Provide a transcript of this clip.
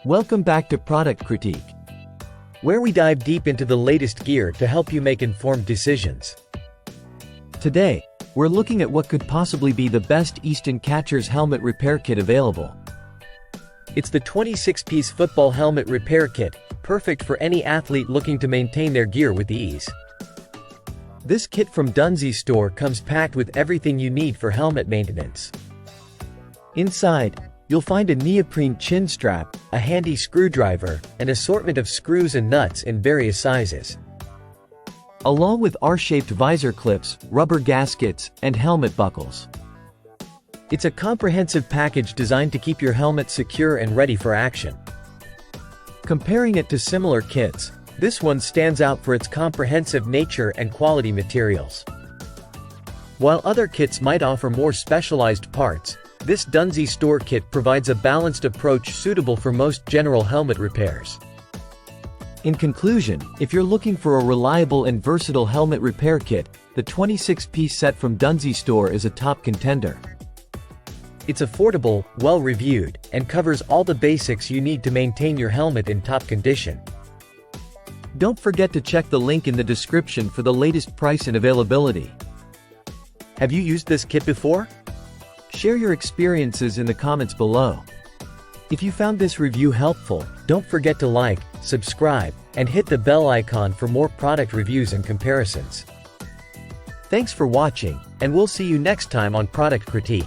Welcome back to Product Critique, where we dive deep into the latest gear to help you make informed decisions. Today, we're looking at what could possibly be the best Easton catcher's helmet repair kit available. It's the 26-piece football helmet repair kit, perfect for any athlete looking to maintain their gear with ease. This kit from Dunzy store comes packed with everything you need for helmet maintenance. Inside, you'll find a neoprene chin strap, a handy screwdriver, an assortment of screws and nuts in various sizes, along with R-shaped visor clips, rubber gaskets, and helmet buckles. It's a comprehensive package designed to keep your helmet secure and ready for action. Comparing it to similar kits, this one stands out for its comprehensive nature and quality materials. While other kits might offer more specialized parts, this Dunzy store kit provides a balanced approach suitable for most general helmet repairs. In conclusion, if you're looking for a reliable and versatile helmet repair kit, the 26-piece set from Dunzy store is a top contender. It's affordable, well-reviewed, and covers all the basics you need to maintain your helmet in top condition. Don't forget to check the link in the description for the latest price and availability. Have you used this kit before? Share your experiences in the comments below. If you found this review helpful, don't forget to like, subscribe, and hit the bell icon for more product reviews and comparisons. Thanks for watching, and we'll see you next time on Product Critique.